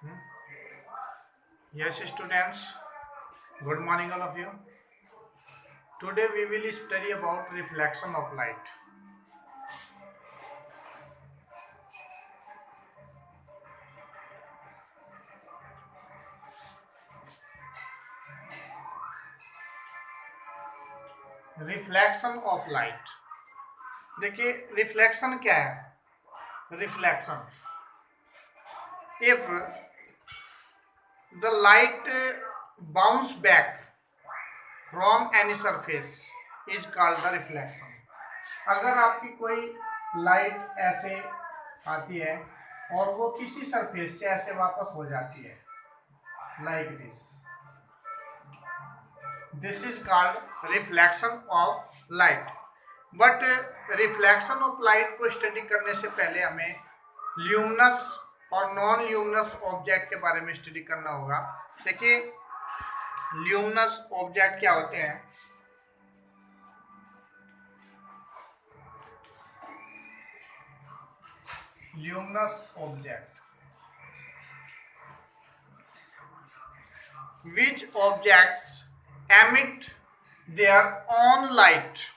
Yes, students, good morning, all of you. Today we will study about reflection of light. Reflection of light. देखिए reflection क्या है। Reflection, if the light bounce back from any surface is called the reflection. अगर आपकी कोई light ऐसे आती है और वो किसी सरफेस से ऐसे वापस हो जाती है, like this is called reflection of light. But reflection of light को स्टडी करने से पहले हमें ल्यूमिनस और नॉन ल्यूमिनस ऑब्जेक्ट के बारे में स्टडी करना होगा। देखिए ल्यूमिनस ऑब्जेक्ट क्या होते हैं। luminous object, which objects emit their own light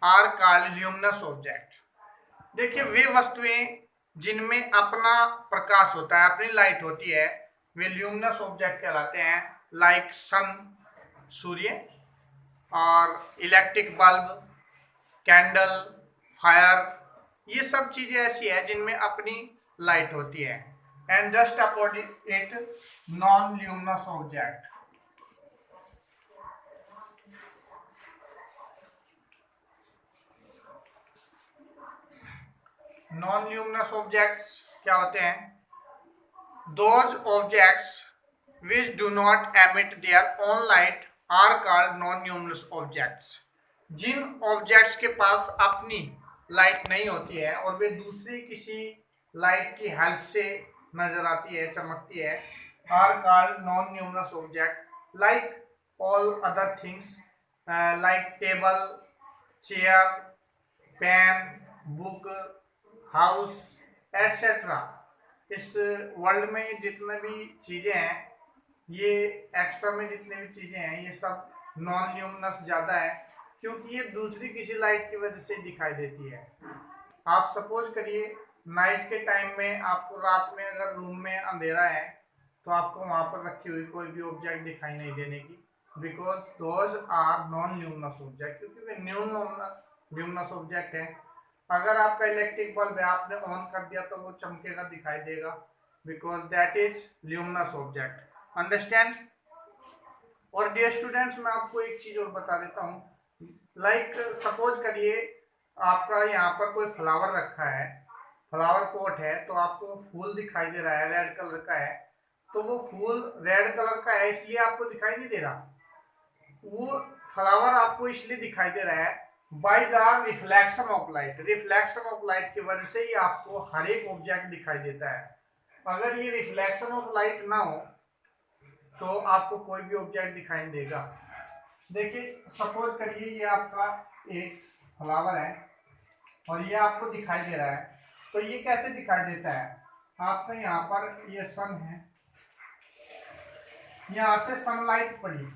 are called luminous object। देखिए वे वस्तुएं जिनमें अपना प्रकाश होता है, अपनी लाइट होती है, वे ल्यूमिनस ऑब्जेक्ट कहलाते हैं। लाइक सन, सूर्य, और इलेक्ट्रिक बल्ब, कैंडल, फायर, ये सब चीजें ऐसी है जिनमें अपनी लाइट होती है। And just opposite it non luminous object. Non luminous objects क्या होते हैं? Those objects which do not emit their own light are called non luminous objects. जिन ऑब्जेक्ट्स के पास अपनी लाइट नहीं होती है और वे दूसरी किसी लाइट की हेल्प से नजर आती है, चमकती है, are called non luminous object. Like all other things like table, chair, pen, book, house etcetera. इस वर्ल्ड में जितने भी चीजें हैं, ये एक्स्ट्रा में जितने भी चीजें हैं, ये सब नॉन ल्यूमिनस ज्यादा है क्योंकि ये दूसरी किसी लाइट की वजह से दिखाई देती है। आप सपोज करिए नाइट के टाइम में आपको रात में अगर रूम में अंधेरा है तो आपको वहां पर रखी हुई कोई भी ऑब्जेक्ट दिखाई नहीं देने की, because those are non luminous object, क्योंकि वे ल्यूमिनस ऑब्जेक्ट है। अगर आपका इलेक्ट्रिक बल्ब है, आपने ऑन कर दिया तो वो चमकेगा, दिखाई देगा, because that is luminous object. Understand? और डियर स्टूडेंट्स, मैं आपको एक चीज और बता देता हूँ। लाइक सपोज करिए आपका यहाँ पर कोई फ्लावर रखा है, फ्लावर पॉट है, तो आपको फूल दिखाई दे रहा है, रेड कलर का है, तो वो फूल रेड कलर का है इसलिए आपको दिखाई नहीं दे रहा। वो फ्लावर आपको इसलिए दिखाई दे रहा है by the reflection of light. Reflection of light की वजह से ही आपको हर एक ऑब्जेक्ट दिखाई देता है। अगर ये रिफ्लेक्शन ऑफ लाइट ना हो तो आपको कोई भी ऑब्जेक्ट दिखाई नहीं देगा। देखिए सपोज करिए ये आपका एक फ्लावर है और ये आपको दिखाई दे रहा है, तो ये कैसे दिखाई देता है? आपका यहाँ पर ये सन है, यहाँ से सनलाइट पड़ी,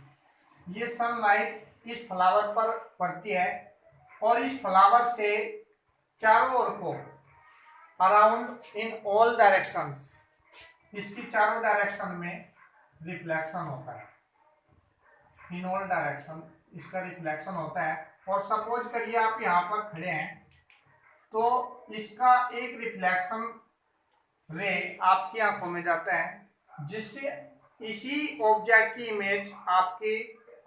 ये सनलाइट इस फ्लावर पर पड़ती है और इस फ्लावर से चारों ओर को, अराउंड इन ऑल डायरेक्शंस, इसकी चारों डायरेक्शन में रिफ्लेक्शन होता है। इन ऑल डायरेक्शन इसका रिफ्लेक्शन होता है। और सपोज करिए आप यहाँ पर खड़े हैं तो इसका एक रिफ्लेक्शन रे आपकी आंखों में जाता है, जिससे इसी ऑब्जेक्ट की इमेज आपकी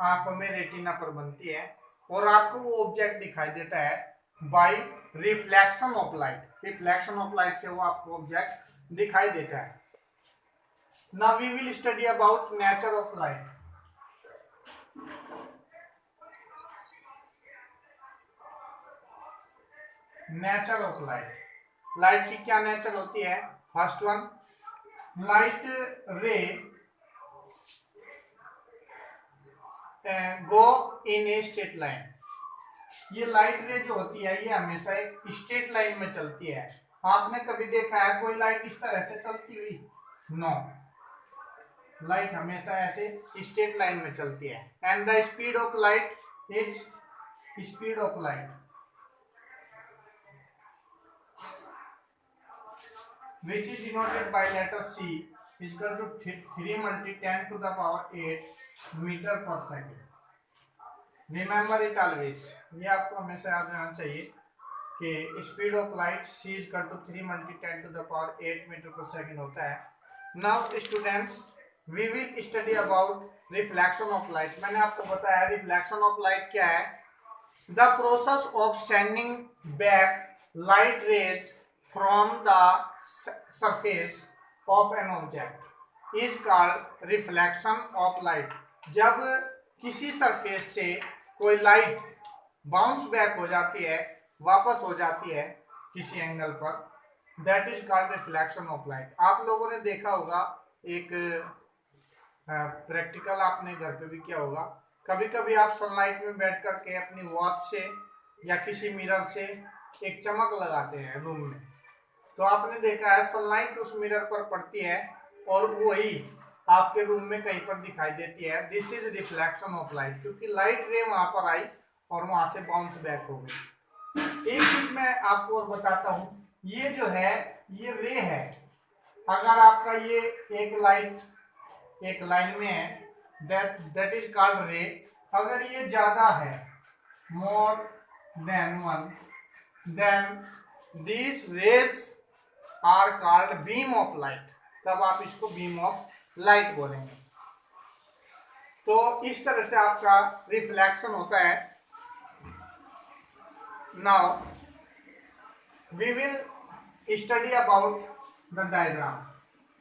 आंखों में रेटिना पर बनती है और आपको वो ऑब्जेक्ट दिखाई देता है by reflection of light. Reflection of light से वो आपको ऑब्जेक्ट दिखाई देता है। Now we will study about nature of light. Nature of light. Light की क्या नेचर होती है? First one, light ray go in a straight line. ये लाइट रे जो होती है ये हमेशा एक स्ट्रेट लाइन में चलती है। आपने कभी देखा है कोई लाइट इस तरह से चलती हुई? नो, लाइट हमेशा ऐसे स्ट्रेट लाइन में चलती है। And the speed of light is, speed of light which is denoted by letter C is equal to 3 multi 10 to the power 8 metre पर सेकेंड। रिमेंबर इट ऑलवेज, ये आपको हमेशा याद रहना चाहिए कि speed of light C is equal to 3 multi 10 to the power 8 metre पर second होता है। Now students we will study about reflection of light. मैंने आपको बताया रिफ्लेक्शन ऑफ लाइट क्या है। The process of sending back light rays from the surface of an object is called reflection of light। जब किसी surface से कोई light bounce back हो जाती है, वापस हो जाती है किसी एंगल पर, that is called reflection of light. आप लोगों ने देखा होगा, एक प्रैक्टिकल आपने घर पे भी किया होगा। कभी कभी आप सनलाइट में बैठ करके अपनी वॉच से या किसी मिरर से एक चमक लगाते हैं रूम में, तो आपने देखा है सनलाइट उस मिरर पर पड़ती है और वही आपके रूम में कहीं पर दिखाई देती है। This is reflection of light, क्योंकि लाइट रे वहां पर आई और वहां से बाउंस बैक हो गई। एक चीज मैं आपको और बताता हूं, ये जो है ये रे है। अगर आपका ये एक लाइट एक लाइन में है, दैट इज कॉल्ड रे। अगर ये ज्यादा है, more than one, then this rays are called beam of light. तब आप इसको बीम ऑफ लाइट बोलेंगे। तो इस तरह से आपका रिफ्लेक्शन होता है। Now we will study about the diagram.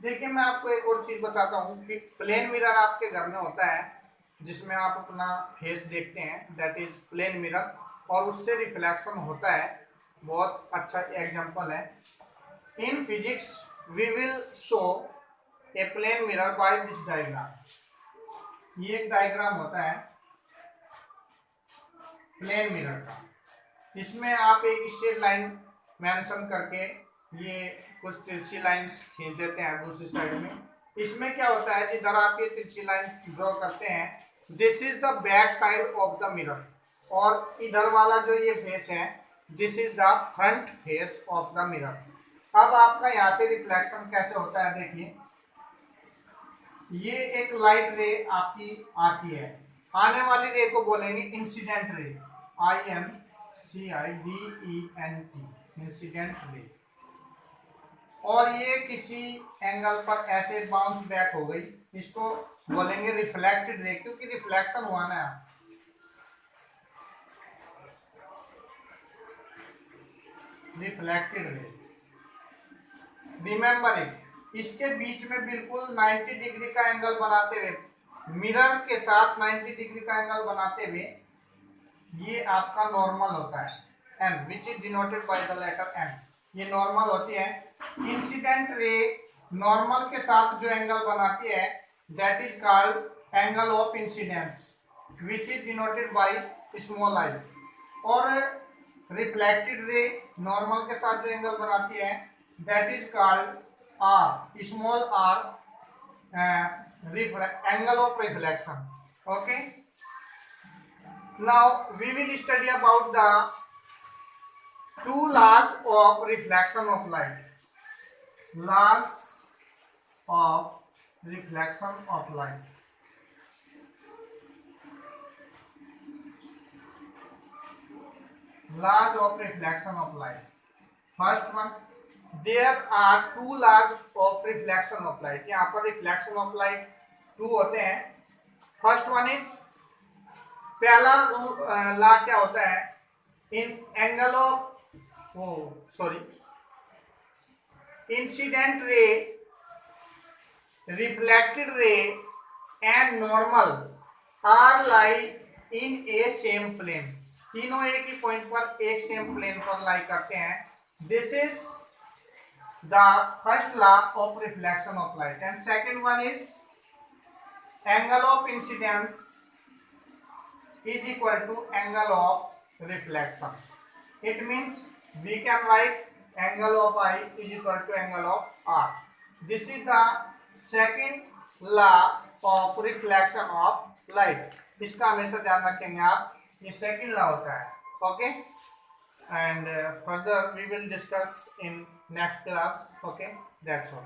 देखिए मैं आपको एक और चीज बताता हूँ कि प्लेन मिरर आपके घर में होता है जिसमें आप अपना फेस देखते हैं, दैट इज प्लेन मिरर, और उससे रिफ्लेक्शन होता है। बहुत अच्छा एग्जांपल है। In physics, we will show a plane mirror by this diagram। ये एक डायग्राम होता है प्लेन मिरर का। इसमें आप एक स्ट्रेट लाइन मेंशन करके ये कुछ तिरछी लाइंस खींच देते हैं दूसरी साइड में। इसमें क्या होता है, जिधर आप ये तिरछी लाइन ड्रॉ करते हैं, this is the back side of the mirror, और इधर वाला जो ये फेस है, this is the front face of the mirror. अब आपका यहाँ से रिफ्लेक्शन कैसे होता है, देखिए ये एक लाइट रे आपकी आती है, आने वाली रे को बोलेंगे incident ray, INCIDENT, incident ray. और ये किसी एंगल पर ऐसे बाउंस बैक हो गई, इसको बोलेंगे रिफ्लेक्टेड रे, क्योंकि रिफ्लेक्शन हुआ ना, रिफ्लेक्टेड रे। रिमेंबर इट, इसके बीच में बिल्कुल 90 डिग्री का एंगल बनाते हुए, मिरर के साथ 90 डिग्री का एंगल बनाते हुए, ये आपका नॉर्मल होता है, N, which is denoted by the letter N. ये नॉर्मल होती है। इंसिडेंट रे नॉर्मल के साथ जो एंगल बनाती है, that is called angle of incidence, which is denoted by small I. और रिफ्लेक्टेड रे नॉर्मल के साथ जो एंगल बनाती है, that is called R, small r, angle of reflection। Okay, now we will study about the two laws of reflection of light। Laws of reflection of light। Laws of reflection of light। First one, there are two laws of reflection of light। यहाँ पर reflection of light two होते हैं। First one is, पहला law क्या होता है, in angle of incident ray, reflected ray and normal are lie in a same plane. तीनों एक ही पॉइंट पर एक सेम प्लेन पर लाई करते हैं। This is the first law of reflection of light, and second one is angle of incidence is equal to angle of reflection। It means we can write angle of I is equal to angle of R। This is the second law of reflection of light, इसका हमेशा ध्यान रखेंगे आप, ये second law होता है. Okay, and further we will discuss in next class. Okay, that's all.